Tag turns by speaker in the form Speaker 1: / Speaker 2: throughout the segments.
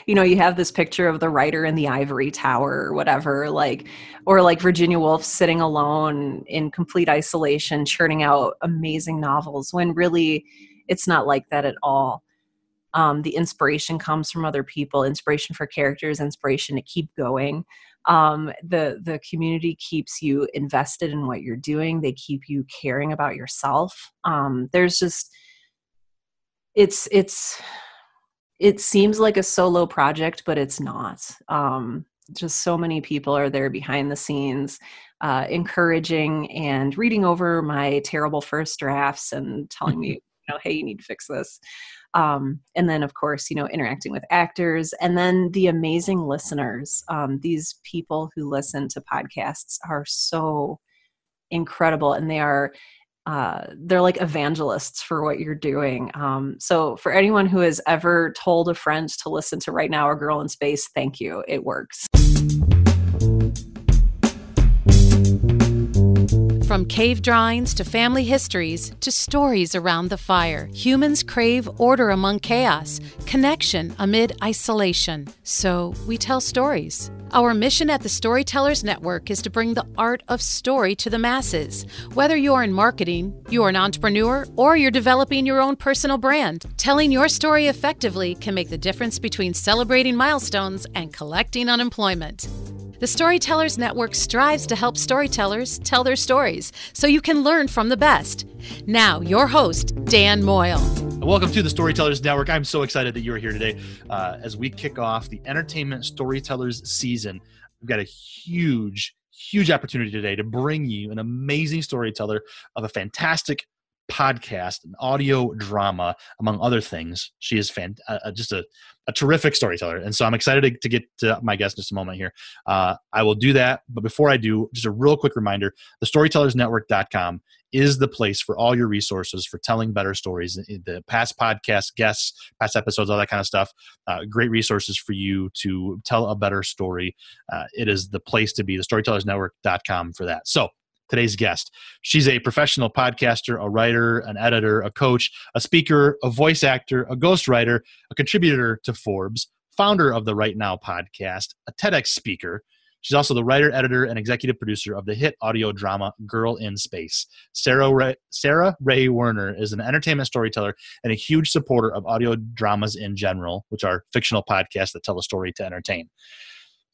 Speaker 1: You have this picture of the writer in the ivory tower or whatever, or like Virginia Woolf sitting alone in complete isolation, churning out amazing novels, when really it's not like that at all. The inspiration comes from other people, inspiration for characters, inspiration to keep going. The community keeps you invested in what you're doing. They keep you caring about yourself. There's just, it seems like a solo project, but it's not. Just so many people are there behind the scenes, encouraging and reading over my terrible first drafts and telling me, hey, you need to fix this. And then, of course, interacting with actors, and then the amazing listeners. These people who listen to podcasts are so incredible, and they're like evangelists for what you're doing. So for anyone who has ever told a friend to listen to Right Now or Girl in Space, thank you. It works.
Speaker 2: From cave drawings to family histories to stories around the fire, humans crave order among chaos, connection amid isolation. So we tell stories. Our mission at the Storytellers Network is to bring the art of story to the masses. Whether you're in marketing, you're an entrepreneur, or you're developing your own personal brand, telling your story effectively can make the difference between celebrating milestones and collecting unemployment. The Storytellers Network strives to help storytellers tell their stories so you can learn from the best. Now, your host, Dan Moyle.
Speaker 3: Welcome to the Storytellers Network. I'm so excited that you're here today as we kick off the Entertainment Storytellers season. We've got a huge opportunity today to bring you an amazing storyteller of a fantastic podcast, an audio drama, among other things. She is just a terrific storyteller. And so I'm excited to get to my guest in just a moment here. I will do that. But before I do, just a real quick reminder, the storytellersnetwork.com is the place for all your resources for telling better stories, the past podcast guests, past episodes, all that kind of stuff. Great resources for you to tell a better story. It is the place to be, the storytellersnetwork.com for that. So today's guest, she's a professional podcaster, a writer, an editor, a coach, a speaker, a voice actor, a ghostwriter, a contributor to Forbes, founder of the Right Now podcast, a TEDx speaker. She's also the writer, editor, and executive producer of the hit audio drama Girl in Space. Sarah Rhea Werner is an entertainment storyteller and a huge supporter of audio dramas in general, which are fictional podcasts that tell a story to entertain.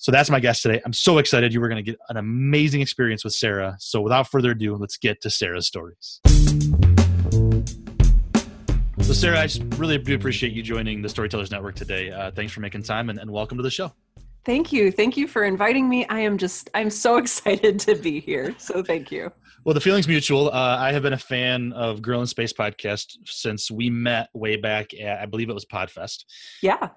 Speaker 3: So that's my guest today. I'm so excited. You were going to get an amazing experience with Sarah. So without further ado, let's get to Sarah's stories. So Sarah, I just really do appreciate you joining the Storytellers Network today. Thanks for making time and welcome to the show.
Speaker 1: Thank you. Thank you for inviting me. I'm so excited to be here. So thank you.
Speaker 3: Well, the feeling's mutual. I have been a fan of Girl in Space podcast since we met way back at, I believe it was Podfest.
Speaker 1: Yeah.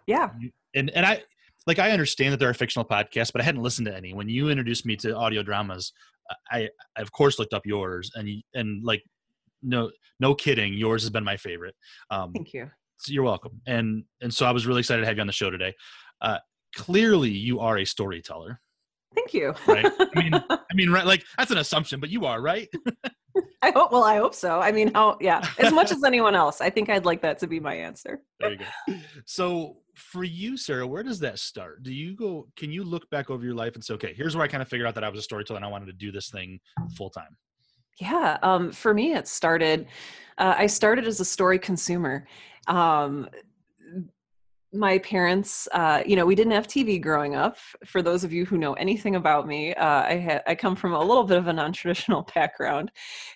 Speaker 3: And I understand that there are fictional podcasts, but I hadn't listened to any. When you introduced me to audio dramas, I of course looked up yours, and like no kidding, yours has been my favorite.
Speaker 1: Thank you.
Speaker 3: So you're welcome. And so I was really excited to have you on the show today. Clearly, you are a storyteller.
Speaker 1: Thank you.
Speaker 3: Right? I mean, right? Like that's an assumption, but you are, right?
Speaker 1: I hope so. I mean, as much as anyone else, I think I'd like that to be my answer.
Speaker 3: There you go. So for you, Sarah, where does that start? Can you look back over your life and say, okay, here's where I kind of figured out that I was a storyteller and I wanted to do this thing full time?
Speaker 1: Yeah. For me, it started, I started as a story consumer. My parents, we didn't have TV growing up. For those of you who know anything about me, I come from a little bit of a non-traditional background.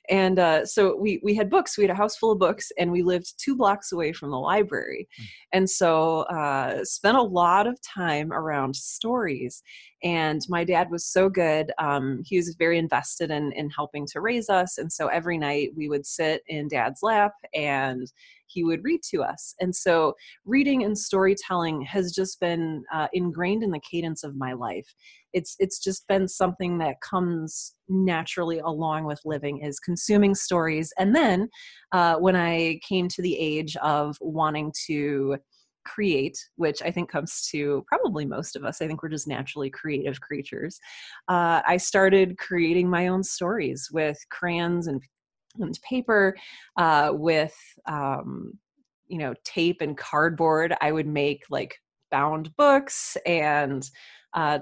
Speaker 1: And so we had books. We had a house full of books, and we lived 2 blocks away from the library. And so spent a lot of time around stories. And my dad was so good. He was very invested in helping to raise us. And so every night we would sit in Dad's lap and he would read to us. And so reading and storytelling has just been ingrained in the cadence of my life. It's just been something that comes naturally along with living, is consuming stories. And then when I came to the age of wanting to create, which I think comes to probably most of us, I think we're just naturally creative creatures, I started creating my own stories with crayons and paper, with tape and cardboard. I would make like bound books and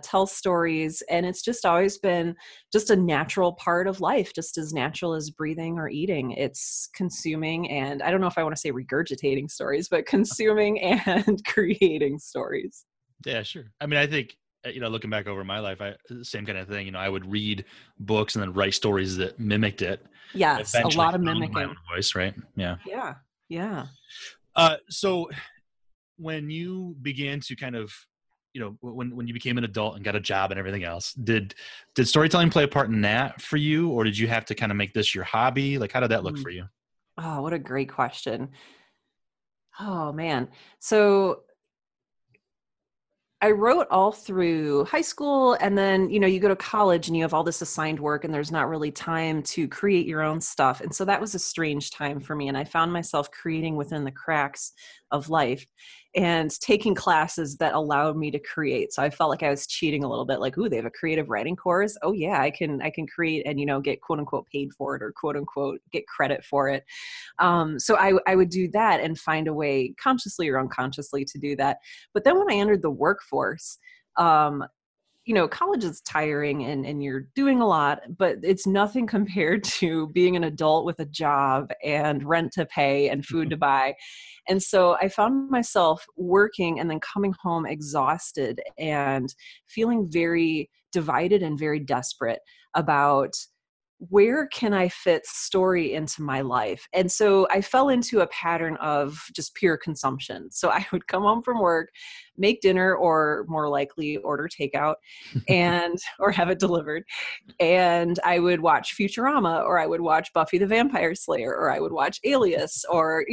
Speaker 1: tell stories. And it's just always been just a natural part of life, just as natural as breathing or eating. It's consuming, and I don't know if I want to say regurgitating stories, but consuming and creating stories.
Speaker 3: Yeah, sure. I mean, I think, looking back over my life, same kind of thing. I would read books and then write stories that mimicked it.
Speaker 1: Yes, a lot of mimicking.
Speaker 3: My own voice, right? Yeah.
Speaker 1: Yeah. Yeah.
Speaker 3: So when you began to kind of, when you became an adult and got a job and everything else, did storytelling play a part in that for you, or did you have to kind of make this your hobby? Like, how did that look for you?
Speaker 1: Oh, what a great question. Oh, man. So I wrote all through high school, and then, you go to college and you have all this assigned work and there's not really time to create your own stuff. And so that was a strange time for me. And I found myself creating within the cracks of life and taking classes that allowed me to create. So I felt like I was cheating a little bit, like, ooh, they have a creative writing course. Oh yeah, I can create and, get quote unquote paid for it, or quote unquote get credit for it. So I would do that and find a way, consciously or unconsciously, to do that. But then when I entered the workforce, college is tiring and you're doing a lot, but it's nothing compared to being an adult with a job and rent to pay and food to buy. And so I found myself working and then coming home exhausted and feeling very divided and very desperate about, where can I fit story into my life? And so I fell into a pattern of just pure consumption. So I would come home from work, make dinner, or more likely order takeout or have it delivered. And I would watch Futurama, or I would watch Buffy the Vampire Slayer, or I would watch Alias, or,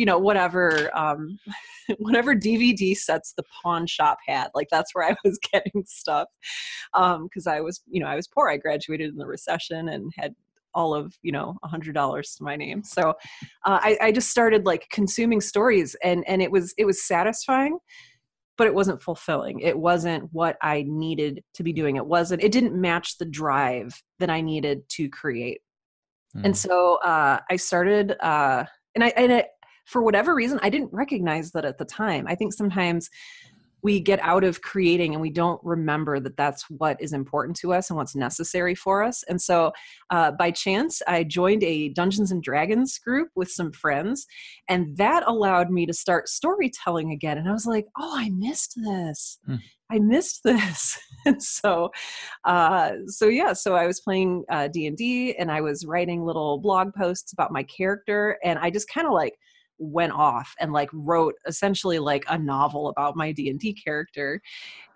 Speaker 1: whatever DVD sets the pawn shop had. Like, that's where I was getting stuff. Cause I was poor. I graduated in the recession and had all of, $100 to my name. So I just started like consuming stories, and it was satisfying, but it wasn't fulfilling. It wasn't what I needed to be doing. It didn't match the drive that I needed to create. And so I started, for whatever reason, I didn't recognize that at the time. I think sometimes we get out of creating and we don't remember that that's what is important to us and what's necessary for us. And so by chance, I joined a Dungeons and Dragons group with some friends, and that allowed me to start storytelling again. And I was like, oh, I missed this. I missed this. And so I was playing D&D, and I was writing little blog posts about my character, and I just kind of like went off and like wrote essentially like a novel about my D&D character,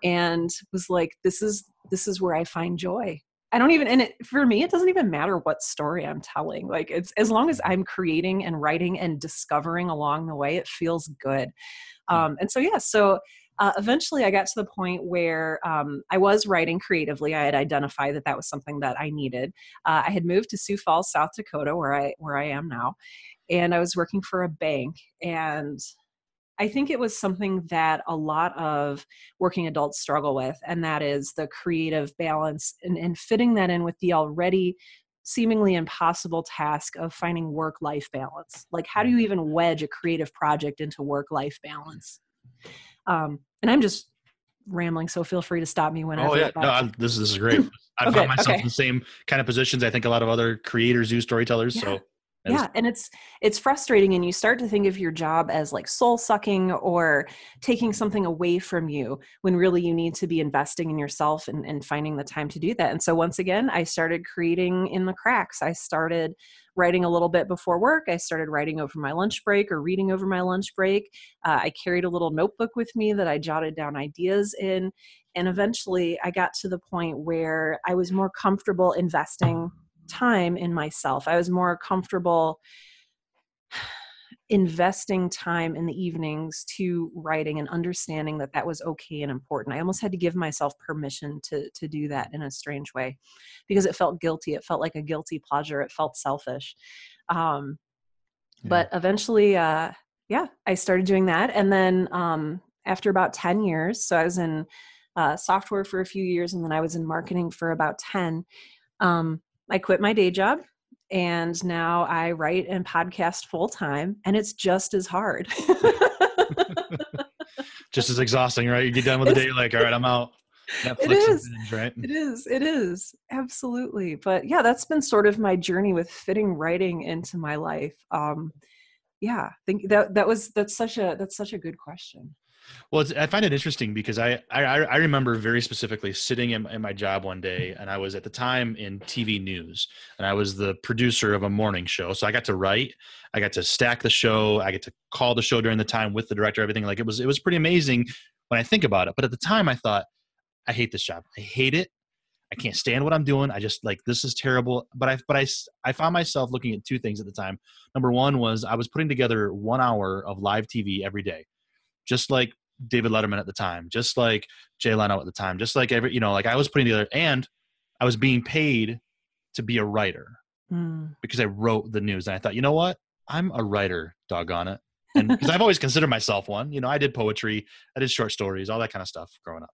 Speaker 1: and was like, this is where I find joy. For me, it doesn't even matter what story I'm telling. Like, it's, as long as I'm creating and writing and discovering along the way, it feels good. Eventually I got to the point where I was writing creatively. I had identified that was something that I needed. I had moved to Sioux Falls, South Dakota, where I am now. And I was working for a bank, and I think it was something that a lot of working adults struggle with, and that is the creative balance and fitting that in with the already seemingly impossible task of finding work-life balance. Like, how do you even wedge a creative project into work-life balance? And I'm just rambling, so feel free to stop me whenever.
Speaker 3: Oh yeah, no, this is great. I found myself in the same kind of positions. I think a lot of other creators do, storytellers. Yeah. So.
Speaker 1: Yeah. And it's frustrating. And you start to think of your job as like soul sucking or taking something away from you, when really you need to be investing in yourself and finding the time to do that. And so once again, I started creating in the cracks. I started writing a little bit before work. I started writing over my lunch break or reading over my lunch break. I carried a little notebook with me that I jotted down ideas in. And eventually I got to the point where I was more comfortable investing time in myself. I was more comfortable investing time in the evenings to writing and understanding that was okay and important. I almost had to give myself permission to do that in a strange way, because it felt guilty. It felt like a guilty pleasure. It felt selfish. But eventually, I started doing that. And then after about 10 years, so I was in software for a few years, and then I was in marketing for about 10. I quit my day job, and now I write and podcast full time, and it's just as hard.
Speaker 3: just as exhausting, right? You get done with the day, like, all right, I'm out.
Speaker 1: It
Speaker 3: Netflix and
Speaker 1: is.
Speaker 3: binge, right?
Speaker 1: It is. Absolutely. But yeah, that's been sort of my journey with fitting writing into my life. Yeah, I think that's such a good question.
Speaker 3: Well, I find it interesting because I remember very specifically sitting in my job one day, and I was at the time in TV news, and I was the producer of a morning show. So I got to write, I got to stack the show, I get to call the show during the time with the director, everything. Like it was pretty amazing when I think about it. But at the time I thought, I hate this job. I hate it. I can't stand what I'm doing. I just like, this is terrible. But I found myself looking at two things at the time. Number one was I was putting together 1 hour of live TV every day, just like David Letterman at the time, just like Jay Leno at the time, just like like I was putting together, and I was being paid to be a writer because I wrote the news. And I thought, you know what? I'm a writer, doggone it. And because I've always considered myself one, I did poetry, I did short stories, all that kind of stuff growing up.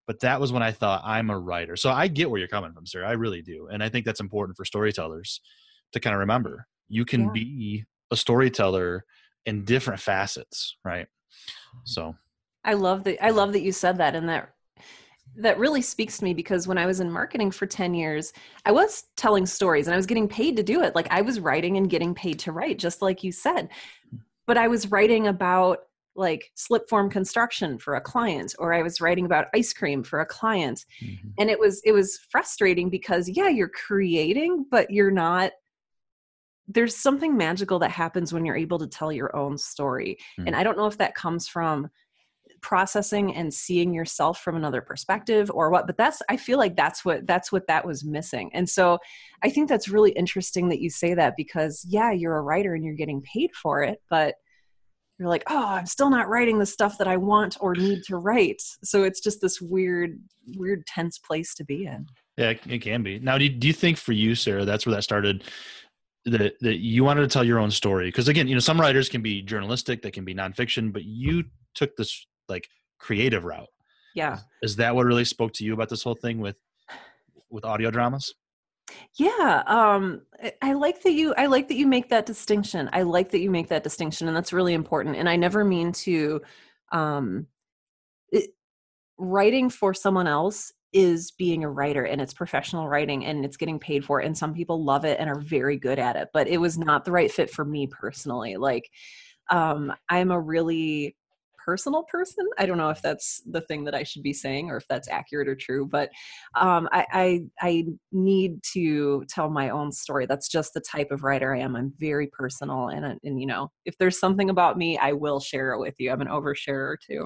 Speaker 3: But that was when I thought, I'm a writer. So I get where you're coming from, sir. I really do. And I think that's important for storytellers to kind of remember. You can be a storyteller in different facets, right? So
Speaker 1: I love that you said that, and that really speaks to me, because when I was in marketing for 10 years, I was telling stories and I was getting paid to do it. Like I was writing and getting paid to write, just like you said. But I was writing about like slip form construction for a client, or I was writing about ice cream for a client. Mm-hmm. And it was frustrating because you're creating, but you're not. There's something magical that happens when you're able to tell your own story. Mm-hmm. And I don't know if that comes from processing and seeing yourself from another perspective or what, but I feel like that's what that was missing. And so I think that's really interesting that you say that, because you're a writer and you're getting paid for it, but you're like, oh, I'm still not writing the stuff that I want or need to write. So it's just this weird, tense place to be in.
Speaker 3: Yeah, it can be. Now, do you think for you, Sarah, that's where that started, that you wanted to tell your own story? Because again, some writers can be journalistic, they can be nonfiction, but you took this like creative route.
Speaker 1: Yeah.
Speaker 3: Is that what really spoke to you about this whole thing with audio dramas?
Speaker 1: Yeah. I like that you make that distinction. And that's really important. And I never mean to, writing for someone else is being a writer, and it's professional writing and it's getting paid for it. And some people love it and are very good at it, but it was not the right fit for me personally. Like, I'm a really personal person. I don't know if that's the thing that I should be saying or if that's accurate or true, but I need to tell my own story. That's just the type of writer I am. I'm very personal, and if there's something about me, I will share it with you. I'm an oversharer too,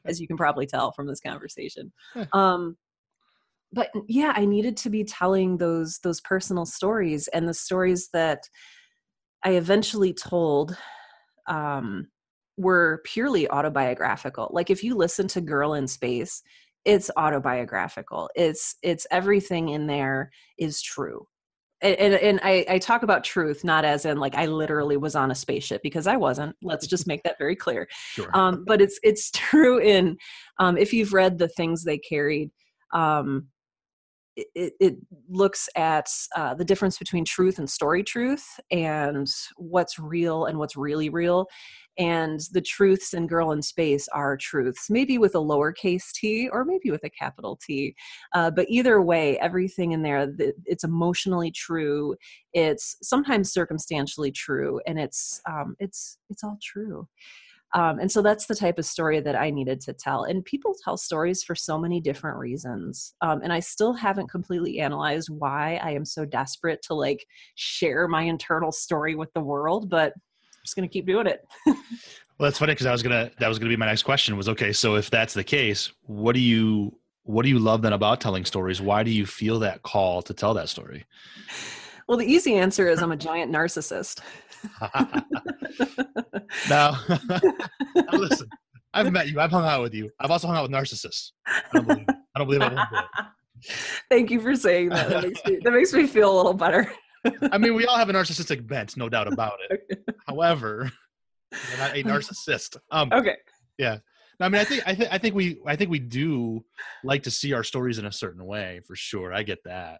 Speaker 1: as you can probably tell from this conversation. But I needed to be telling those personal stories, and the stories that I eventually told were purely autobiographical. Like if you listen to Girl in Space, it's autobiographical. It's everything in there is true. And I talk about truth, not as in like I literally was on a spaceship, because I wasn't. Let's just make that very clear.
Speaker 3: Sure.
Speaker 1: But it's true in, if you've read The Things They Carried, it looks at the difference between truth and story truth, and what's real and what's really real. And the truths in Girl in Space are truths, maybe with a lowercase t or maybe with a capital T. But either way, everything in there, it's emotionally true. It's sometimes circumstantially true, and it's all true. And so that's the type of story that I needed to tell. And people tell stories for so many different reasons. And I still haven't completely analyzed why I am so desperate to like share my internal story with the world, but I'm just going to keep doing it.
Speaker 3: Well, that's funny, because that was going to be my next question was, okay, so if that's the case, what do you love then about telling stories? Why do you feel that call to tell that story?
Speaker 1: Well, the easy answer is I'm a giant narcissist.
Speaker 3: Now, listen, I've met you. I've hung out with you. I've also hung out with narcissists. I don't believe I won't do it.
Speaker 1: Thank you for saying that. That makes me feel a little better.
Speaker 3: I mean, we all have a narcissistic bent, no doubt about it. Okay. However, you're not a narcissist.
Speaker 1: Okay.
Speaker 3: Yeah. No, I mean, I think we do like to see our stories in a certain way, for sure. I get that.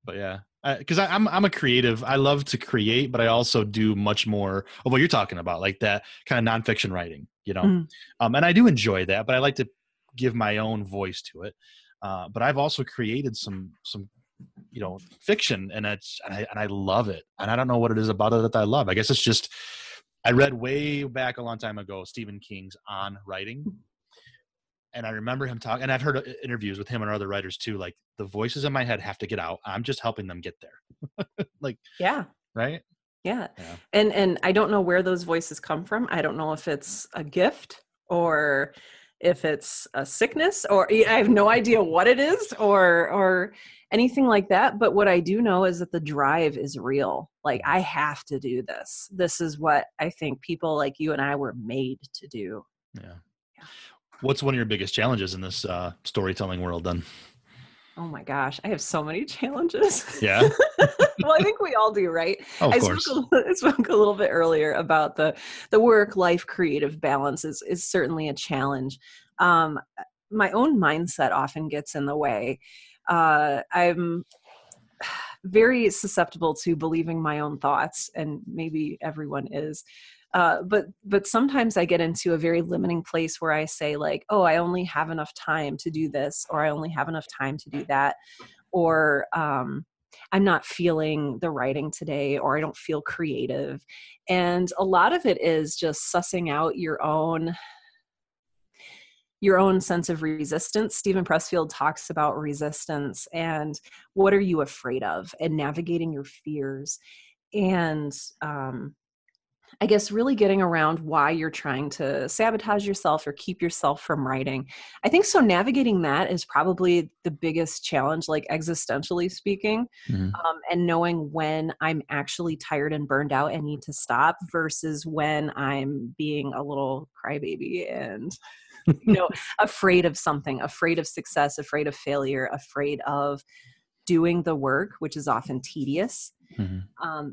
Speaker 3: But yeah, because I'm a creative. I love to create, but I also do much more of what you're talking about, like that kind of nonfiction writing.
Speaker 1: Mm.
Speaker 3: And I do enjoy that, but I like to give my own voice to it. But I've also created some fiction, and I love it. And I don't know what it is about it that I love. I guess it's just, I read way back a long time ago, Stephen King's On Writing. And I remember him talking, and I've heard interviews with him and other writers too. Like, the voices in my head have to get out. I'm just helping them get there. Like,
Speaker 1: Yeah.
Speaker 3: right.
Speaker 1: Yeah.
Speaker 3: Yeah.
Speaker 1: And I don't know where those voices come from. I don't know if it's a gift or if it's a sickness, or I have no idea what it is or anything like that. But what I do know is that the drive is real. Like, I have to do this. This is what I think people like you and I were made to do.
Speaker 3: Yeah. What's one of your biggest challenges in this storytelling world then?
Speaker 1: Oh my gosh, I have so many challenges.
Speaker 3: Yeah.
Speaker 1: Well, I think we all do, right?
Speaker 3: Oh, of
Speaker 1: I
Speaker 3: course.
Speaker 1: spoke a little bit earlier about the work-life creative balance is certainly a challenge. My own mindset often gets in the way. I'm very susceptible to believing my own thoughts, and maybe everyone is. But sometimes I get into a very limiting place where I say, like, oh, I only have enough time to do this, or I only have enough time to do that, or I'm not feeling the writing today, or I don't feel creative. And a lot of it is just sussing out your own sense of resistance. Stephen Pressfield talks about resistance and what are you afraid of, and navigating your fears. And I guess really getting around why you're trying to sabotage yourself or keep yourself from writing. I think so. Navigating that is probably the biggest challenge, like existentially speaking, and knowing when I'm actually tired and burned out and need to stop versus when I'm being a little crybaby and, afraid of something, afraid of success, afraid of failure, afraid of doing the work, which is often tedious.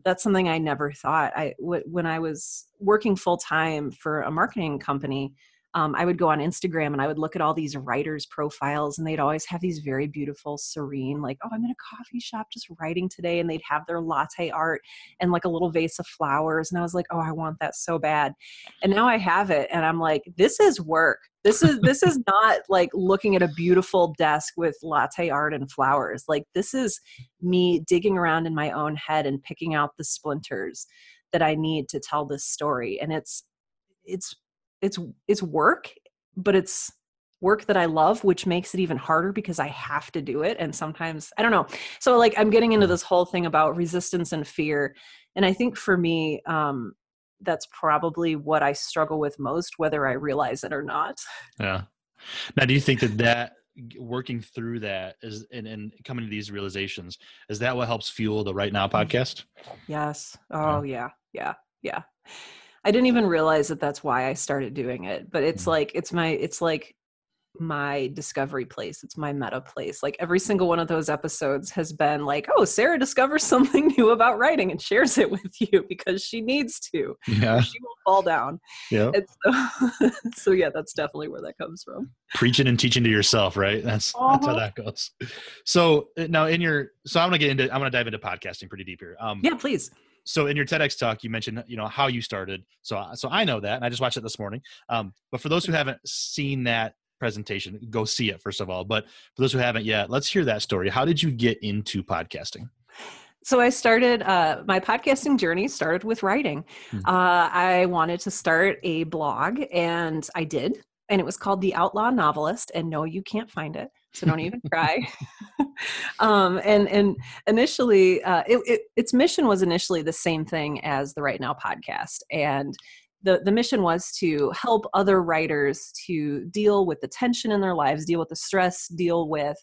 Speaker 1: That's something I never thought. When I was working full time for a marketing company, I would go on Instagram and I would look at all these writers' profiles, and they'd always have these very beautiful, serene, like, oh, I'm in a coffee shop just writing today. And they'd have their latte art and like a little vase of flowers. And I was like, oh, I want that so bad. And now I have it. And I'm like, this is work. This is not like looking at a beautiful desk with latte art and flowers. Like, this is me digging around in my own head and picking out the splinters that I need to tell this story. And it's work, but it's work that I love, which makes it even harder because I have to do it. And sometimes, I don't know. So like, I'm getting into this whole thing about resistance and fear. And I think for me, that's probably what I struggle with most, whether I realize it or not.
Speaker 3: Yeah. Now, do you think that working through that is and coming to these realizations, is that what helps fuel the Right Now podcast?
Speaker 1: Yes. Oh yeah. I didn't even realize that that's why I started doing it, but it's like my discovery place. It's my meta place. Like, every single one of those episodes has been like, oh, Sarah discovers something new about writing and shares it with you because she needs to.
Speaker 3: Yeah.
Speaker 1: She will fall down.
Speaker 3: Yeah.
Speaker 1: So yeah, that's definitely where that comes from.
Speaker 3: Preaching and teaching to yourself, right? That's how that goes. So now I'm going to dive into podcasting pretty deep here.
Speaker 1: Yeah, please.
Speaker 3: So in your TEDx talk, you mentioned, how you started. So I know that, and I just watched it this morning. But for those who haven't seen that presentation, go see it first of all. But for those who haven't yet, let's hear that story. How did you get into podcasting?
Speaker 1: So I started, my podcasting journey started with writing. I wanted to start a blog, and I did. And it was called The Outlaw Novelist. And no, you can't find it, so don't even try. And initially, its mission was initially the same thing as the Right Now podcast. And the mission was to help other writers to deal with the tension in their lives, deal with the stress, deal with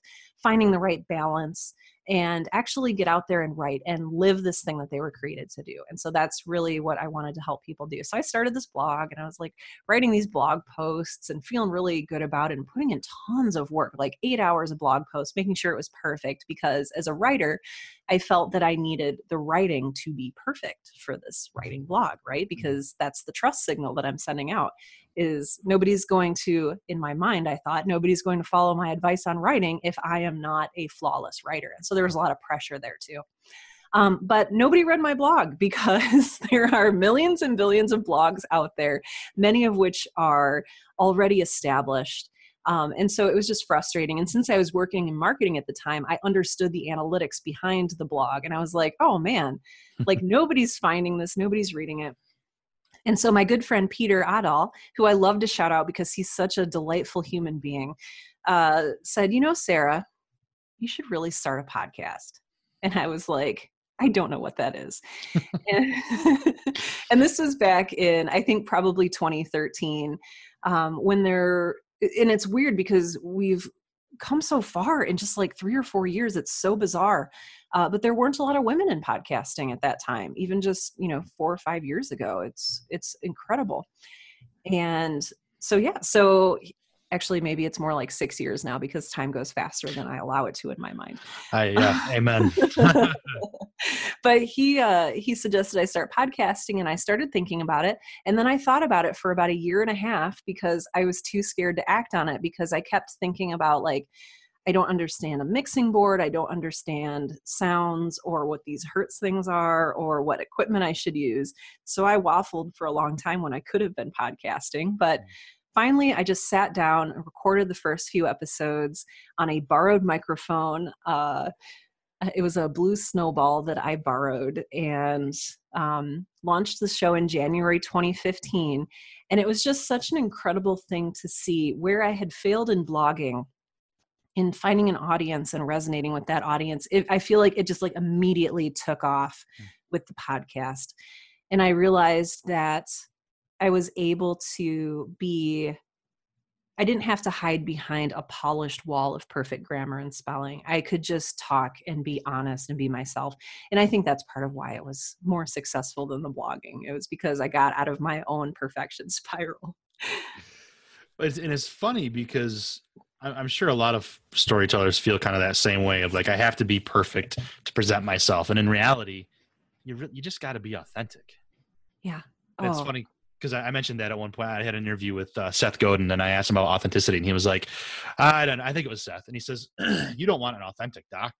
Speaker 1: finding the right balance, and actually get out there and write and live this thing that they were created to do. And so that's really what I wanted to help people do. So I started this blog, and I was like writing these blog posts and feeling really good about it and putting in tons of work, like 8 hours of blog posts, making sure it was perfect, because as a writer, I felt that I needed the writing to be perfect for this writing blog, right? Because that's the trust signal that I'm sending out, is nobody's going to, in my mind, I thought, nobody's going to follow my advice on writing if I am not a flawless writer. And so there was a lot of pressure there too. But nobody read my blog because there are millions and billions of blogs out there, many of which are already established. And so it was just frustrating. And since I was working in marketing at the time, I understood the analytics behind the blog. And I was like, oh man, like nobody's finding this, nobody's reading it. And so my good friend, Peter Adal, who I love to shout out because he's such a delightful human being, said, Sarah, you should really start a podcast. And I was like, I don't know what that is. And this was back in, I think, probably 2013, and it's weird because we've come so far in just like 3 or 4 years. It's so bizarre. But there weren't a lot of women in podcasting at that time, even just, 4 or 5 years ago. It's incredible. And so actually maybe it's more like 6 years now because time goes faster than I allow it to in my mind.
Speaker 3: Amen.
Speaker 1: But he suggested I start podcasting, and I started thinking about it. And then I thought about it for about a year and a half because I was too scared to act on it, because I kept thinking about, like, I don't understand a mixing board. I don't understand sounds or what these hertz things are or what equipment I should use. So I waffled for a long time when I could have been podcasting. But finally, I just sat down and recorded the first few episodes on a borrowed microphone. It was a Blue Snowball that I borrowed, and launched the show in January 2015. And it was just such an incredible thing to see where I had failed in blogging, in finding an audience and resonating with that audience. I feel like it just like immediately took off with the podcast. And I realized that I was able to I didn't have to hide behind a polished wall of perfect grammar and spelling. I could just talk and be honest and be myself. And I think that's part of why it was more successful than the blogging. It was because I got out of my own perfection spiral.
Speaker 3: And it's funny because I'm sure a lot of storytellers feel kind of that same way of like, I have to be perfect to present myself. And in reality, you just got to be authentic.
Speaker 1: Yeah.
Speaker 3: And it's funny because I mentioned that at one point. I had an interview with Seth Godin, and I asked him about authenticity, and he was like, I think it was Seth. And he says, you don't want an authentic doctor.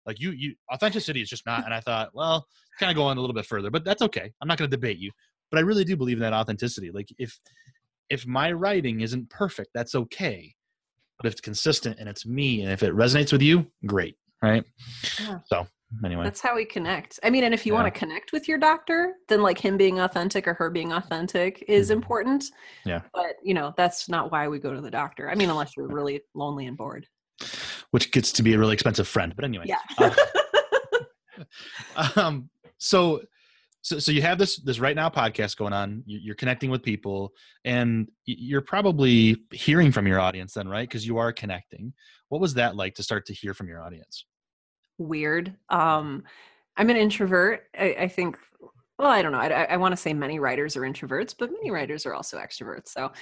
Speaker 3: Like you authenticity is just not. And I thought, well, kind of going a little bit further, but that's okay. I'm not going to debate you, but I really do believe in that authenticity. Like if my writing isn't perfect, that's okay. But if it's consistent and it's me, and if it resonates with you, great. Right. Yeah. So anyway,
Speaker 1: that's how we connect. I mean, and if you want to connect with your doctor, then like him being authentic or her being authentic is important.
Speaker 3: Yeah.
Speaker 1: But that's not why we go to the doctor. I mean, unless you're really lonely and bored.
Speaker 3: Which gets to be a really expensive friend. But anyway.
Speaker 1: Yeah.
Speaker 3: So you have this Right Now podcast going on. You're connecting with people, and you're probably hearing from your audience then, right? Because you are connecting. What was that like to start to hear from your audience?
Speaker 1: Weird. I'm an introvert. I think, well, I don't know. I want to say many writers are introverts, but many writers are also extroverts. So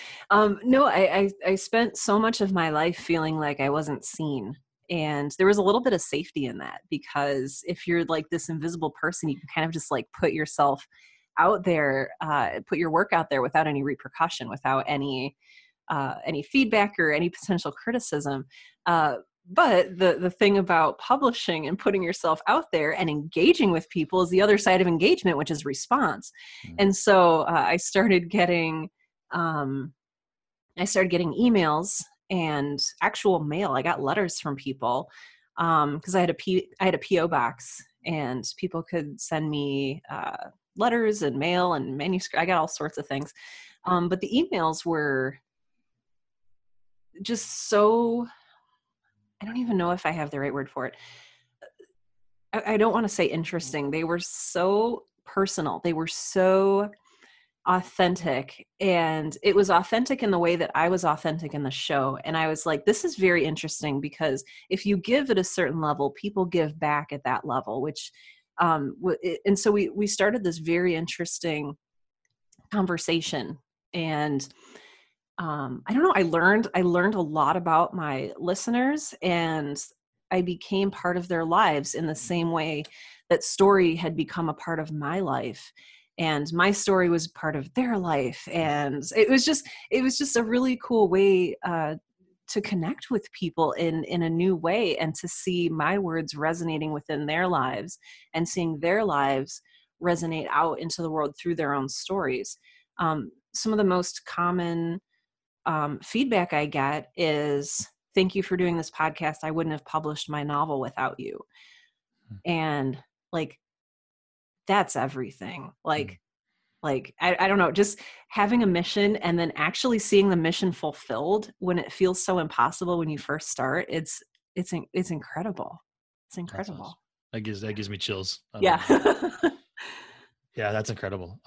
Speaker 1: no, I spent so much of my life feeling like I wasn't seen. And there was a little bit of safety in that, because if you're like this invisible person, you can kind of just like put yourself out there, put your work out there without any repercussion, without any feedback or any potential criticism. But the thing about publishing and putting yourself out there and engaging with people is the other side of engagement, which is response. And so I started getting emails and actual mail. I got letters from people because I had a PO box, and people could send me letters and mail and manuscript. I got all sorts of things. But the emails were just so, I don't even know if I have the right word for it. I don't want to say interesting. They were so personal. They were so authentic, and it was authentic in the way that I was authentic in the show. And I was like, this is very interesting, because if you give at a certain level, people give back at that level, which, and so we started this very interesting conversation. And I don't know, I learned a lot about my listeners, and I became part of their lives in the same way that story had become a part of my life. And my story was part of their life. And it was just a really cool way connect with people in a new way, and to see my words resonating within their lives and seeing their lives resonate out into the world through their own stories. Some of the most common feedback I get is, thank you for doing this podcast. I wouldn't have published my novel without you. And like, that's everything. Like, I don't know, just having a mission and then actually seeing the mission fulfilled when it feels so impossible when you first start, it's incredible. It's incredible.
Speaker 3: That gives me chills.
Speaker 1: Yeah.
Speaker 3: Yeah, that's incredible.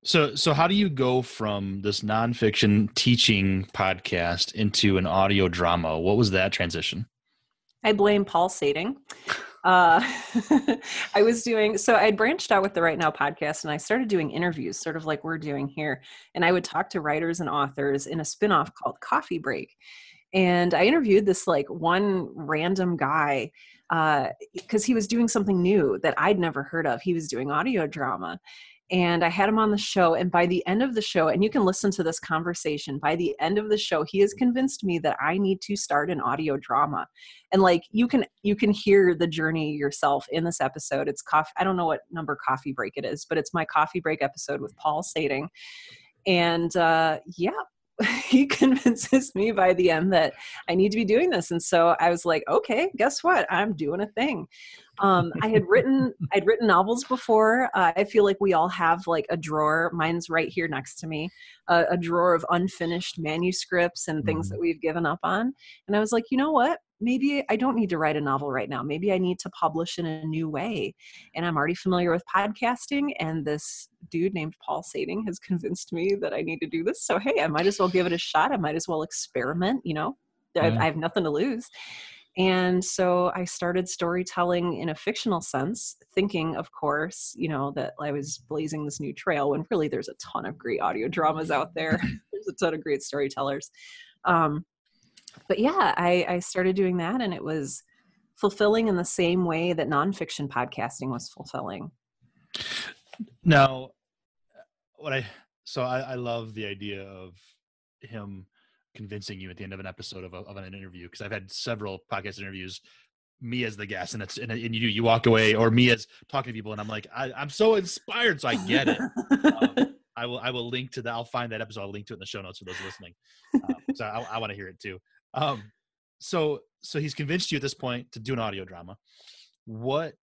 Speaker 3: So how do you go from this nonfiction teaching podcast into an audio drama? What was that transition?
Speaker 1: I blame pulsating. I'd branched out with the Right Now podcast, and I started doing interviews, sort of like we're doing here. And I would talk to writers and authors in a spinoff called Coffee Break. And I interviewed this like one random guy, because he was doing something new that I'd never heard of. He was doing audio drama. And I had him on the show, and by the end of the show, and you can listen to this conversation, by the end of the show, he has convinced me that I need to start an audio drama. And like, you can hear the journey yourself in this episode. It's I don't know what number Coffee Break it is, but it's my Coffee Break episode with Paul Sading. And he convinces me by the end that I need to be doing this. And so I was like, okay, guess what? I'm doing a thing. I'd written novels before. I feel like we all have like a drawer. Mine's right here next to me, a drawer of unfinished manuscripts and things that we've given up on. And I was like, you know what? Maybe I don't need to write a novel right now. Maybe I need to publish in a new way. And I'm already familiar with podcasting, and this dude named Paul Sading has convinced me that I need to do this. So, hey, I might as well give it a shot. I might as well experiment, I have nothing to lose. And so I started storytelling in a fictional sense, thinking, of course, that I was blazing this new trail, when really there's a ton of great audio dramas out there. There's a ton of great storytellers. But yeah, I started doing that, and it was fulfilling in the same way that nonfiction podcasting was fulfilling.
Speaker 3: Now, I love the idea of him convincing you at the end of an episode of an interview, because I've had several podcast interviews, me as the guest, and you walk away, or me as talking to people, and I'm like, I'm so inspired, so I get it. I will link to that. I'll find that episode. I'll link to it in the show notes for those listening. So I want to hear it too. So he's convinced you at this point to do an audio drama. What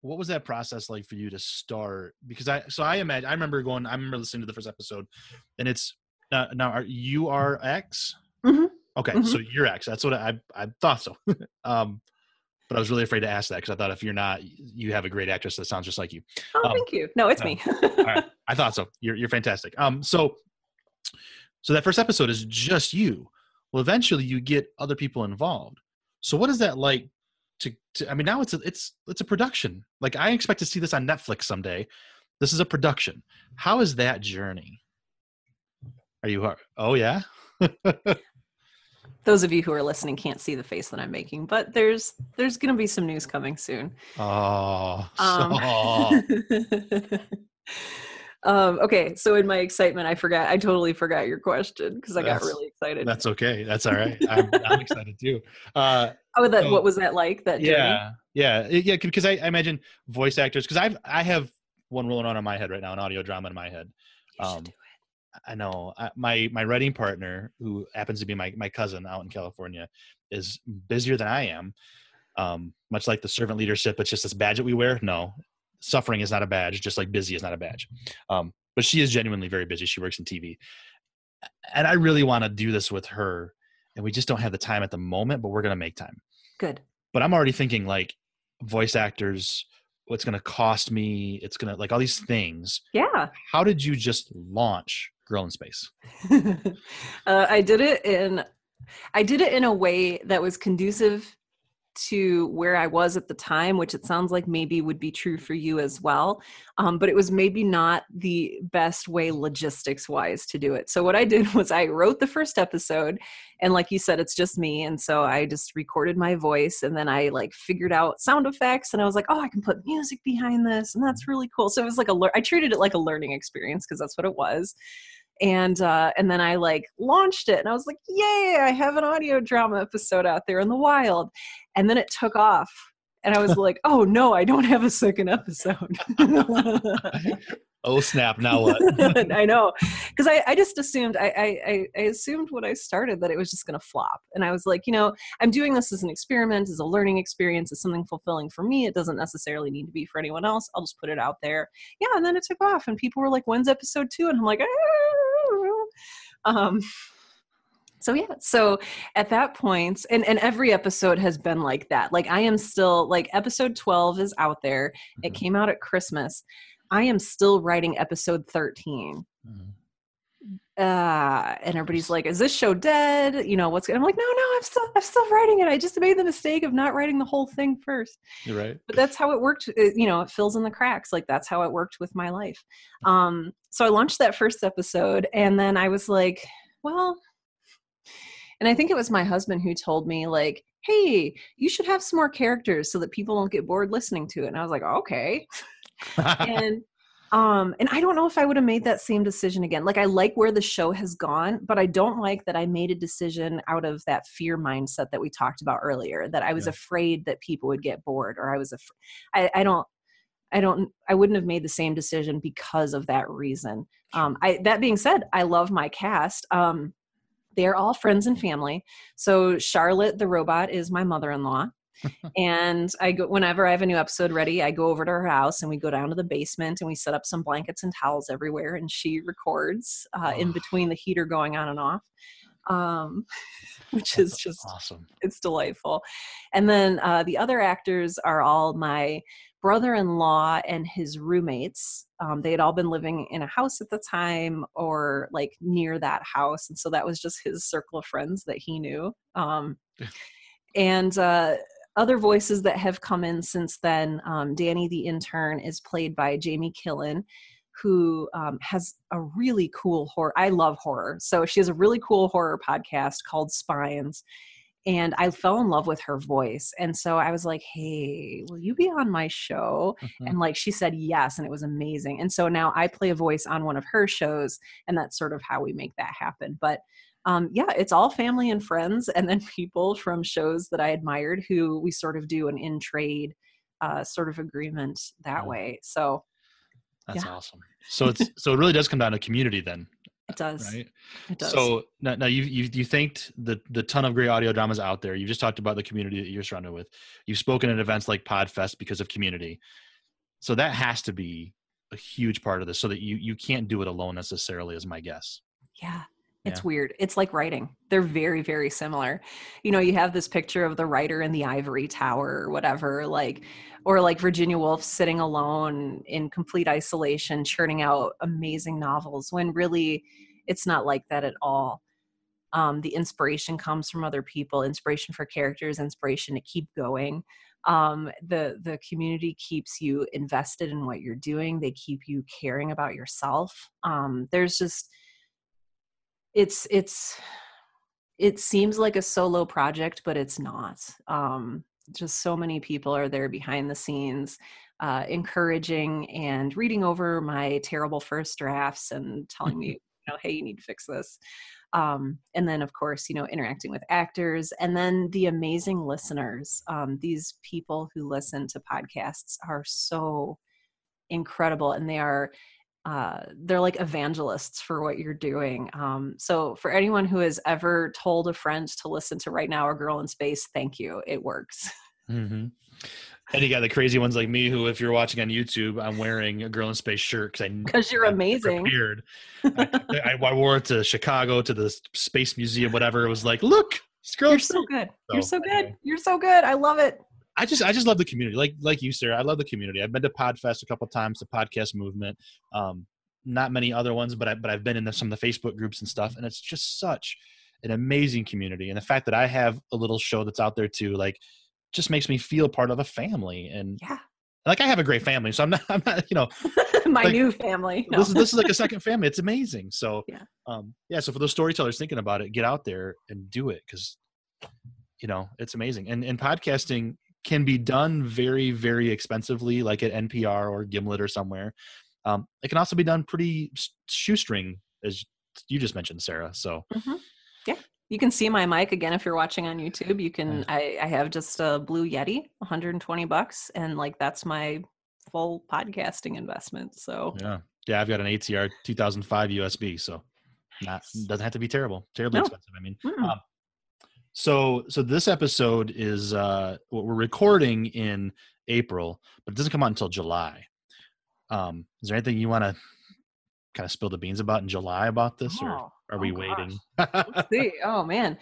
Speaker 3: was that process like for you to start? Because I remember listening to the first episode, and it's now you are X?
Speaker 1: Mm-hmm.
Speaker 3: Okay.
Speaker 1: Mm-hmm.
Speaker 3: So you're X. That's what I thought so. But I was really afraid to ask that, because I thought if you're not, you have a great actress that sounds just like you.
Speaker 1: Oh, thank you. No, it's me.
Speaker 3: All right. I thought so. You're fantastic. So that first episode is just you. Well, eventually you get other people involved. So what is that like now it's a production. Like, I expect to see this on Netflix someday. This is a production. How is that journey? Oh yeah.
Speaker 1: Those of you who are listening can't see the face that I'm making, but there's going to be some news coming soon. Okay. So in my excitement, I totally forgot your question, because I got really excited.
Speaker 3: That's okay. That's all right. I'm excited too.
Speaker 1: What was that like? That journey?
Speaker 3: Yeah. Because I imagine voice actors, because I have one rolling on in my head right now, an audio drama in my head.
Speaker 1: You should do it.
Speaker 3: I know my writing partner, who happens to be my cousin out in California, is busier than I am. Much like the servant leadership, it's just this badge that we wear. No, suffering is not a badge, just like busy is not a badge. But she is genuinely very busy. She works in TV. And I really want to do this with her, and we just don't have the time at the moment, but we're going to make time.
Speaker 1: Good.
Speaker 3: But I'm already thinking like voice actors, what's going to cost me. It's going to like all these things.
Speaker 1: Yeah.
Speaker 3: How did you just launch Girl in Space?
Speaker 1: I did it in a way that was conducive to where I was at the time, which it sounds like maybe would be true for you as well. But it was maybe not the best way logistics wise to do it. So what I did was I wrote the first episode, and like you said, it's just me. And so I just recorded my voice, and then I like figured out sound effects, and I was like, oh, I can put music behind this, and that's really cool. So it was like I treated it like a learning experience, because that's what it was. And then I like launched it and I was like, yay, I have an audio drama episode out there in the wild. And then it took off. And I was like, oh no, I don't have a second episode.
Speaker 3: Oh snap! Now what?
Speaker 1: I know, because I just assumed I assumed when I started that it was just going to flop, and I was like, I'm doing this as an experiment, as a learning experience, as something fulfilling for me. It doesn't necessarily need to be for anyone else. I'll just put it out there. Yeah, and then it took off, and people were like, "When's episode 2?" And I'm like, So yeah, so at that point, and every episode has been like that. Like I am still like episode 12 is out there. Mm-hmm. It came out at Christmas. I am still writing episode 13. Mm-hmm. And everybody's like, is this show dead? What's good? I'm like, no, I'm still writing it. I just made the mistake of not writing the whole thing first.
Speaker 3: You're right.
Speaker 1: But that's how it worked. It fills in the cracks. Like that's how it worked with my life. So I launched that first episode and then I was like, well, and I think it was my husband who told me like, hey, you should have some more characters so that people don't get bored listening to it. And I was like, okay. And I don't know if I would have made that same decision again. Like I like where the show has gone, but I don't like that I made a decision out of that fear mindset that we talked about earlier, that I was afraid that people would get bored, or I was I wouldn't have made the same decision because of that reason. That being said, I love my cast. They're all friends and family. So Charlotte, the robot, is my mother-in-law. And whenever I have a new episode ready, I go over to her house and we go down to the basement and we set up some blankets and towels everywhere. And she records in between the heater going on and off, which is just
Speaker 3: awesome.
Speaker 1: It's delightful. And then the other actors are all my brother-in-law and his roommates. They had all been living in a house at the time or like near that house. And so that was just his circle of friends that he knew. And other voices that have come in since then, Danny the intern is played by Jamie Killen, who has a really cool horror. I love horror. So she has a really cool horror podcast called Spines. And I fell in love with her voice. And so I was like, hey, will you be on my show? Mm-hmm. And like, she said yes. And it was amazing. And so now I play a voice on one of her shows. And that's sort of how we make that happen. But it's all family and friends. And then people from shows that I admired who we sort of do an in-trade sort of agreement that way. So
Speaker 3: that's awesome. So it really does come down to community then.
Speaker 1: It does.
Speaker 3: Right.
Speaker 1: It does.
Speaker 3: So now you thanked the ton of great audio dramas out there. You just talked about the community that you're surrounded with. You've spoken at events like PodFest because of community. So that has to be a huge part of this, so that you can't do it alone necessarily, is my guess.
Speaker 1: Yeah. It's weird. It's like writing. They're very, very similar. You have this picture of the writer in the ivory tower or whatever, or like Virginia Woolf sitting alone in complete isolation, churning out amazing novels, when really it's not like that at all. The inspiration comes from other people, inspiration for characters, inspiration to keep going. The community keeps you invested in what you're doing. They keep you caring about yourself. There's just, it seems like a solo project, but it's not. Just so many people are there behind the scenes, encouraging and reading over my terrible first drafts and telling me, hey, you need to fix this. And then of course, interacting with actors, and then the amazing listeners. These people who listen to podcasts are so incredible, and they're like evangelists for what you're doing. So for anyone who has ever told a friend to listen to Right Now or Girl in Space, thank you. It works.
Speaker 3: Mm-hmm. And you got the crazy ones like me, who, if you're watching on YouTube, I'm wearing a Girl in Space shirt because
Speaker 1: you're amazing.
Speaker 3: Prepared. I wore it to Chicago, to the Space Museum, whatever. It was like, look,
Speaker 1: you're so good. You're so good. You're so good. I love it.
Speaker 3: I just love the community. Like you, Sarah, I love the community. I've been to PodFest a couple of times, the podcast movement. Not many other ones, but I've been in some of the Facebook groups and stuff, and it's just such an amazing community. And the fact that I have a little show that's out there too, like, just makes me feel part of a family. And like, I have a great family, so I'm not
Speaker 1: my new family. No.
Speaker 3: This is like a second family. It's amazing. So so for those storytellers thinking about it, get out there and do it, because it's amazing. And podcasting can be done very, very expensively, like at NPR or Gimlet or somewhere. It can also be done pretty shoestring, as you just mentioned Sarah. So
Speaker 1: Mm-hmm. Yeah. You can see my mic again if you're watching on YouTube. You can. I have just a Blue Yeti, $120, and like that's my full podcasting investment. So
Speaker 3: yeah, I've got an ATR 2005 USB, so doesn't have to be terribly expensive. I mean, so this episode is what we're recording in April, but it doesn't come out until July. Is there anything you want to kind of spill the beans about in July about this, or are we waiting?
Speaker 1: Let's see. Oh man.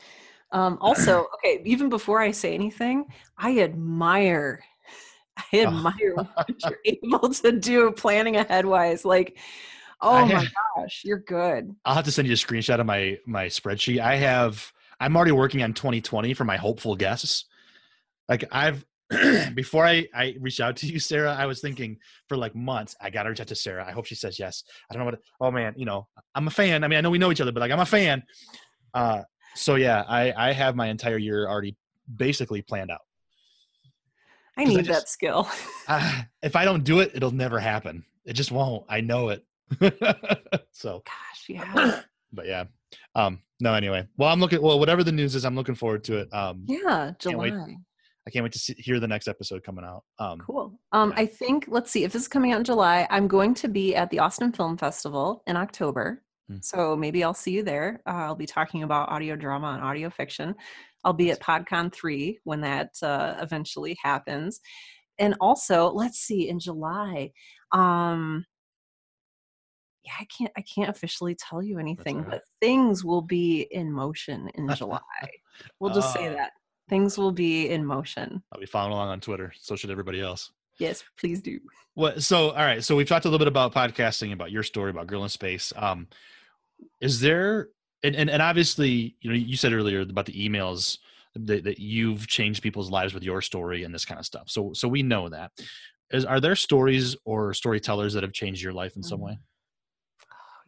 Speaker 1: Also, okay, even before I say anything, I admire what you're able to do planning ahead wise. Like, oh my gosh, you're good.
Speaker 3: I'll have to send you a screenshot of my spreadsheet. I'm already working on 2020 for my hopeful guesses. Like before I reached out to you, Sarah, I was thinking for like months, I got to reach out to Sarah. I hope she says yes. I don't know oh man, I'm a fan. I mean, I know we know each other, but like I'm a fan. So yeah, I have my entire year already basically planned out.
Speaker 1: I need that skill.
Speaker 3: If I don't do it, it'll never happen. It just won't. I know it. So
Speaker 1: gosh, yeah.
Speaker 3: But yeah. No, anyway. Well, whatever the news is, I'm looking forward to it.
Speaker 1: Yeah, July.
Speaker 3: I can't wait to hear the next episode coming out.
Speaker 1: Cool. I think, let's see, if this is coming out in July, I'm going to be at the Austin Film Festival in October. So maybe I'll see you there. I'll be talking about audio drama and audio fiction. I'll be at PodCon 3 when that eventually happens. And also, let's see, in July, I can't officially tell you anything, but things will be in motion in July. We'll just say that. Things will be in motion.
Speaker 3: I'll be following along on Twitter. So should everybody else.
Speaker 1: Yes, please do.
Speaker 3: All right. So we've talked a little bit about podcasting, about your story, about Girl in Space. Is there, and obviously, you said earlier about the emails that you've changed people's lives with your story and this kind of stuff. So we know that. Are there stories or storytellers that have changed your life in some way?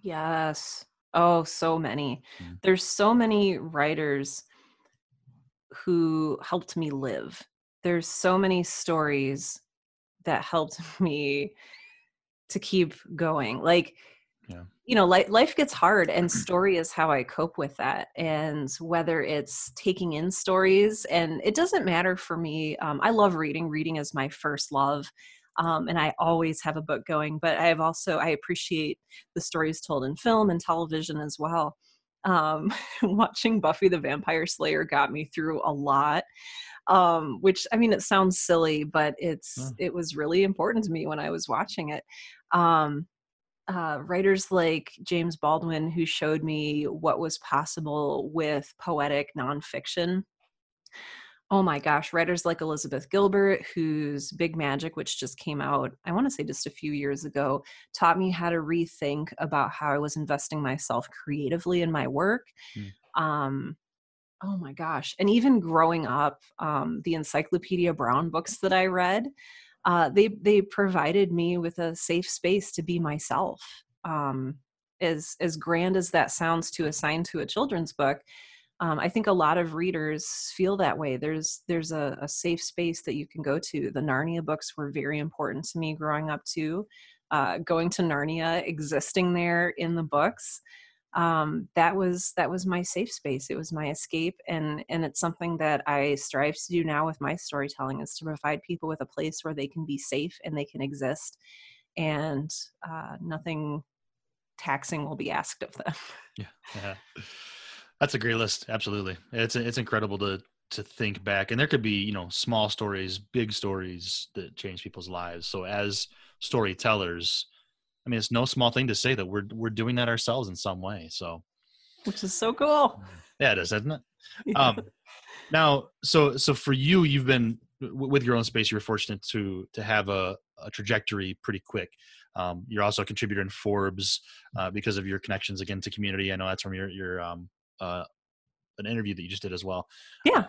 Speaker 1: Yes. Oh, so many. There's so many writers who helped me live. There's so many stories that helped me to keep going. Like, life gets hard, and story is how I cope with that. And whether it's taking in stories, and it doesn't matter for me. I love reading. Reading is my first love. And I always have a book going, but I appreciate the stories told in film and television as well. Watching Buffy the Vampire Slayer got me through a lot, which, I mean, it sounds silly, but it was really important to me when I was watching it. Writers like James Baldwin, who showed me what was possible with poetic nonfiction. Oh my gosh, writers like Elizabeth Gilbert, whose Big Magic, which just came out, I want to say just a few years ago, taught me how to rethink about how I was investing myself creatively in my work. Oh my gosh. And even growing up, the Encyclopedia Brown books that I read, they provided me with a safe space to be myself. As grand as that sounds to assign to a children's book, I think a lot of readers feel that way. There's a safe space that you can go to. The Narnia books were very important to me growing up too. Going to Narnia, existing there in the books, that was my safe space. It was my escape, and it's something that I strive to do now with my storytelling, is to provide people with a place where they can be safe and they can exist, and nothing taxing will be asked of them.
Speaker 3: Yeah. That's a great list. Absolutely. It's incredible to think back, and there could be, small stories, big stories that change people's lives. So as storytellers, I mean, it's no small thing to say that we're doing that ourselves in some way. So,
Speaker 1: which is so cool.
Speaker 3: Yeah, it is, isn't it? Yeah. Now, so for you, you've been with Girl in Space. You're fortunate to have a trajectory pretty quick. You're also a contributor in Forbes because of your connections again to community. I know that's from your an interview that you just did as well.
Speaker 1: Yeah.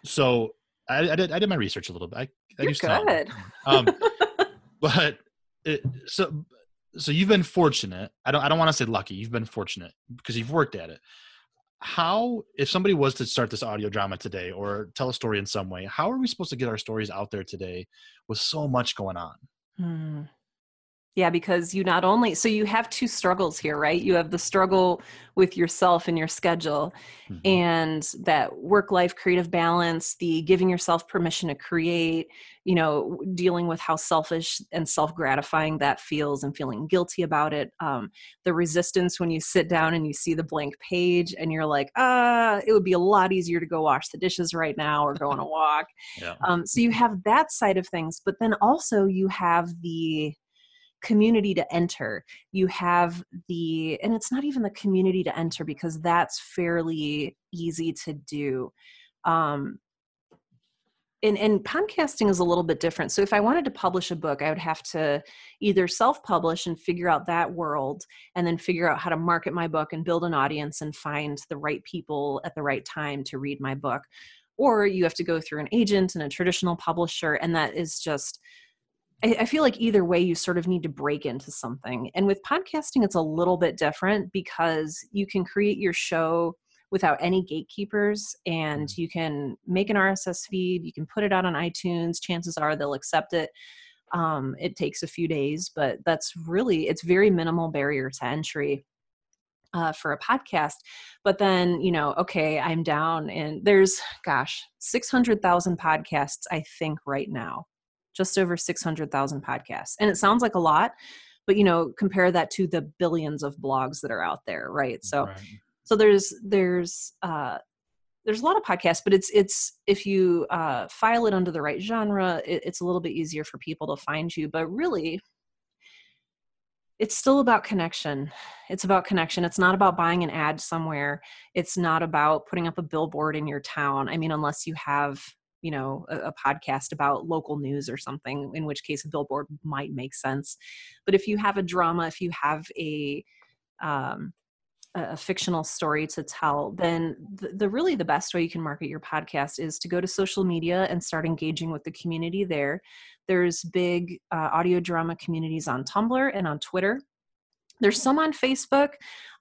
Speaker 3: So I did my research a little bit. I
Speaker 1: You're good.
Speaker 3: But so you've been fortunate. I don't want to say lucky. You've been fortunate because you've worked at it. How, if somebody was to start this audio drama today or tell a story in some way, how are we supposed to get our stories out there today with so much going on?
Speaker 1: Yeah, because you not only, so you have two struggles here, right? You have the struggle with yourself and your schedule
Speaker 3: Mm-hmm.
Speaker 1: and that work-life creative balance, the giving yourself permission to create, dealing with how selfish and self-gratifying that feels and feeling guilty about it. The resistance when you sit down and you see the blank page and you're like, it would be a lot easier to go wash the dishes right now or go on a walk.
Speaker 3: Yeah.
Speaker 1: So you have that side of things, but then also you have the community to enter. You have and it's not even the community to enter because that's fairly easy to do. Um, and podcasting is a little bit different. So if I wanted to publish a book, I would have to either self-publish and figure out that world and then figure out how to market my book and build an audience and find the right people at the right time to read my book. Or you have to go through an agent and a traditional publisher. And that is just, I feel like either way, you sort of need to break into something. And with podcasting, it's a little bit different because you can create your show without any gatekeepers and you can make an RSS feed. You can put it out on iTunes. Chances are they'll accept it. It takes a few days, but it's very minimal barrier to entry for a podcast. But then, okay, I'm down and there's, 600,000 podcasts, I think right now. Just over 600,000 podcasts. And it sounds like a lot, but compare that to the billions of blogs that are out there, right? So there's a lot of podcasts, but it's if you file it under the right genre, it's a little bit easier for people to find you. But really, it's still about connection. It's about connection. It's not about buying an ad somewhere. It's not about putting up a billboard in your town. I mean, unless you have a podcast about local news or something, in which case a billboard might make sense. But if you have a drama, if you have a fictional story to tell, then really the best way you can market your podcast is to go to social media and start engaging with the community there. There's big audio drama communities on Tumblr and on Twitter. There's some on Facebook,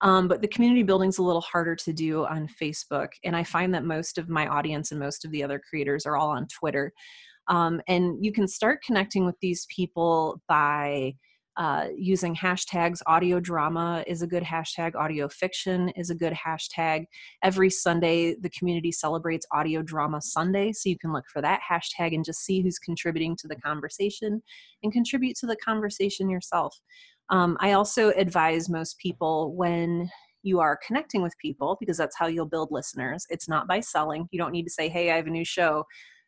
Speaker 1: but the community building's a little harder to do on Facebook. And I find that most of my audience and most of the other creators are all on Twitter. And you can start connecting with these people by using hashtags. Audio drama is a good hashtag. Audio fiction is a good hashtag. Every Sunday, the community celebrates Audio Drama Sunday. So you can look for that hashtag and just see who's contributing to the conversation and contribute to the conversation yourself. I also advise most people when you are connecting with people, because that's how you'll build listeners. It's not by selling. You don't need to say, hey, I have a new show.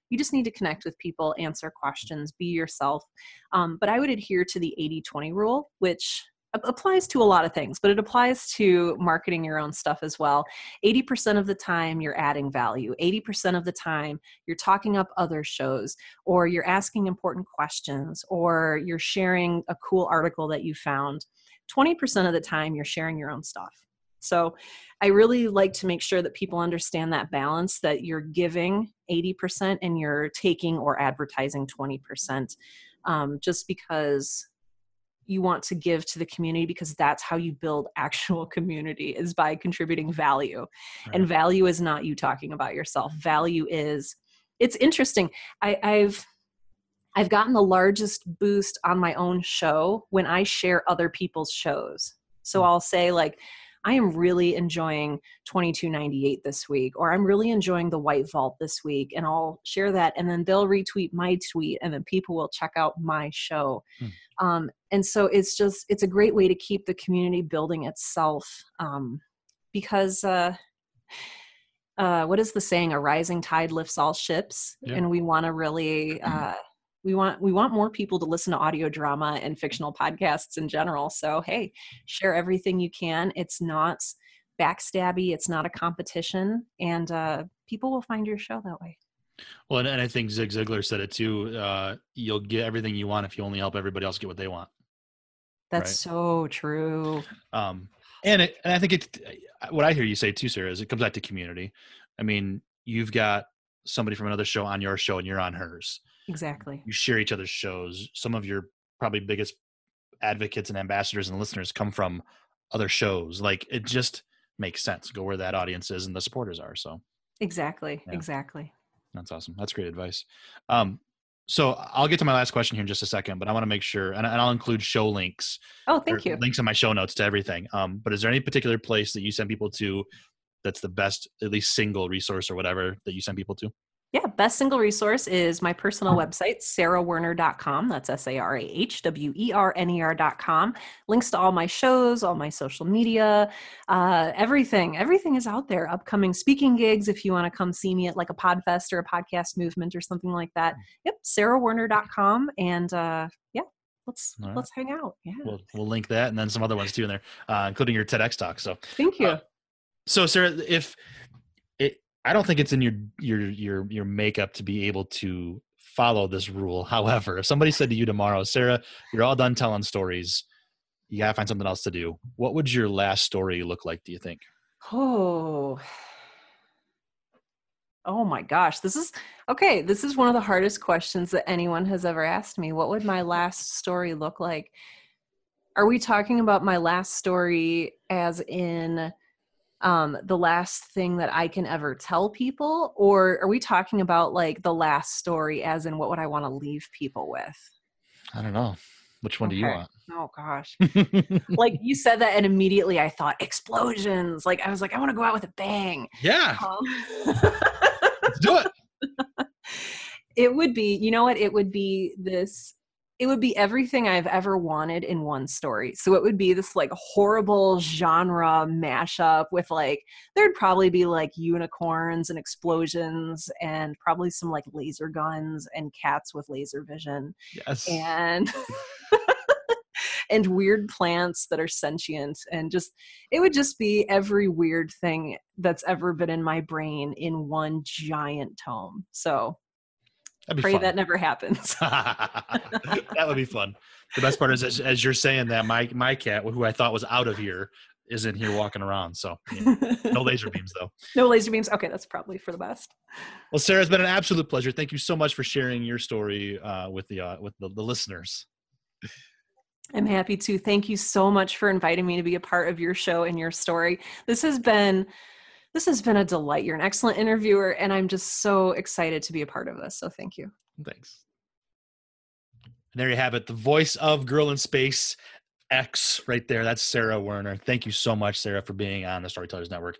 Speaker 1: You just need to connect with people, answer questions, be yourself. But I would adhere to the 80-20 rule, which applies to a lot of things, but it applies to marketing your own stuff as well. 80% of the time you're adding value. 80% of the time you're talking up other shows, or you're asking important questions, or you're sharing a cool article that you found. 20% of the time you're sharing your own stuff. So I really like to make sure that people understand that balance, that you're giving 80% and you're taking or advertising 20%, just because you want to give to the community, because that's how you build actual community, is by contributing value. Right. And value is not you talking about yourself. Value is, it's interesting. I've gotten the largest boost on my own show when I share other people's shows. So I'll say like, I am really enjoying 2298 this week, or I'm really enjoying the White Vault this week. And I'll share that. And then they'll retweet my tweet, and then people will check out my show. And so it's a great way to keep the community building itself. Because what is the saying? A rising tide lifts all ships. Yeah. And we want to really, we want more people to listen to audio drama and fictional podcasts in general. So, hey, share everything you can. It's not backstabby. It's not a competition. And people will find your show that way.
Speaker 3: Well, and I think Zig Ziglar said it too. You'll get everything you want if you only help everybody else get what they want.
Speaker 1: That's right? So true.
Speaker 3: And I think what I hear you say too, Sarah, is it comes back to community. I mean, you've got somebody from another show on your show and you're on hers.
Speaker 1: Exactly.
Speaker 3: You share each other's shows. Some of your probably biggest advocates and ambassadors and listeners come from other shows. Like, it just makes sense. Go where that audience is and the supporters are. So
Speaker 1: exactly. Exactly.
Speaker 3: That's awesome. That's great advice. So I'll get to my last question here in just a second, but I want to make sure, and I'll include show links.
Speaker 1: Oh, thank you.
Speaker 3: Links in my show notes to everything. But is there any particular place that you send people to that's the best, at least single resource or whatever that you send people to?
Speaker 1: Yeah, best single resource is my personal website, sarahwerner.com. That's SARAHWERNER.com. Links to all my shows, all my social media, everything. Everything is out there. Upcoming speaking gigs, if you want to come see me at like a podfest or a podcast movement or something like that. Yep, sarahwerner.com. And let's hang out. Yeah,
Speaker 3: we'll link that and then some other ones too in there, including your TEDx talk. So
Speaker 1: thank you.
Speaker 3: So Sarah, I don't think it's in your makeup to be able to follow this rule. However, if somebody said to you tomorrow, Sarah, you're all done telling stories, you gotta find something else to do, what would your last story look like, do you think?
Speaker 1: Oh my gosh. This is one of the hardest questions that anyone has ever asked me. What would my last story look like? Are we talking about my last story as in the last thing that I can ever tell people? Or are we talking about like the last story as in what would I want to leave people with?
Speaker 3: I don't know. Which one do you want?
Speaker 1: Oh gosh. Like you said that and immediately I thought explosions. Like I was like, I want to go out with a bang.
Speaker 3: Yeah. Let's do it.
Speaker 1: It would be, you know what? It would be everything I've ever wanted in one story. So it would be this like horrible genre mashup with like, there'd probably be like unicorns and explosions and probably some like laser guns and cats with laser vision.
Speaker 3: Yes.
Speaker 1: And and weird plants that are sentient, and just, it would just be every weird thing that's ever been in my brain in one giant tome. So pray fun. That never happens.
Speaker 3: That would be fun. The best part is, as you're saying that, my cat, who I thought was out of here, is in here walking around. So no laser beams though.
Speaker 1: No laser beams. Okay, that's probably for the best.
Speaker 3: Well, Sarah, it's been an absolute pleasure. Thank you so much for sharing your story with the listeners.
Speaker 1: I'm happy to. Thank you so much for inviting me to be a part of your show and your story. This has been a delight. You're an excellent interviewer, and I'm just so excited to be a part of this. So thank you.
Speaker 3: Thanks. And there you have it. The voice of Girl in Space X right there. That's Sarah Werner. Thank you so much, Sarah, for being on the Storytellers Network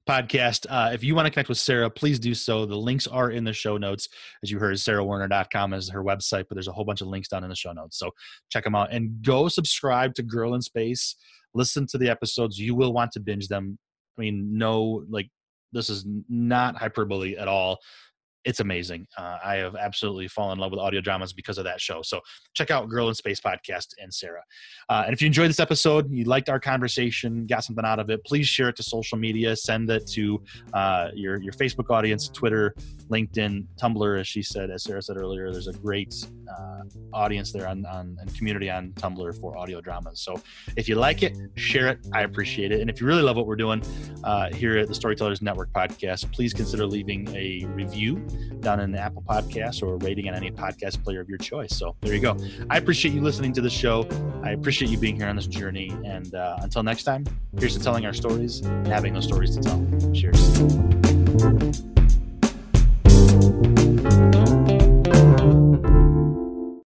Speaker 3: podcast. If you want to connect with Sarah, please do so. The links are in the show notes. As you heard, sarahwerner.com is her website, but there's a whole bunch of links down in the show notes. So check them out and go subscribe to Girl in Space. Listen to the episodes. You will want to binge them. I mean, this is not hyperbole at all. It's amazing. I have absolutely fallen in love with audio dramas because of that show. So check out Girl in Space podcast and Sarah. And if you enjoyed this episode, you liked our conversation, got something out of it, please share it to social media. Send it to your Facebook audience, Twitter, LinkedIn, Tumblr. As Sarah said earlier, there's a great audience there and community on Tumblr for audio dramas. So if you like it, share it. I appreciate it. And if you really love what we're doing here at the Storytellers Network podcast, please consider leaving a review down in the Apple Podcasts or a rating on any podcast player of your choice. So there you go. I appreciate you listening to the show. I appreciate you being here on this journey. And until next time, here's to telling our stories and having those stories to tell. Cheers.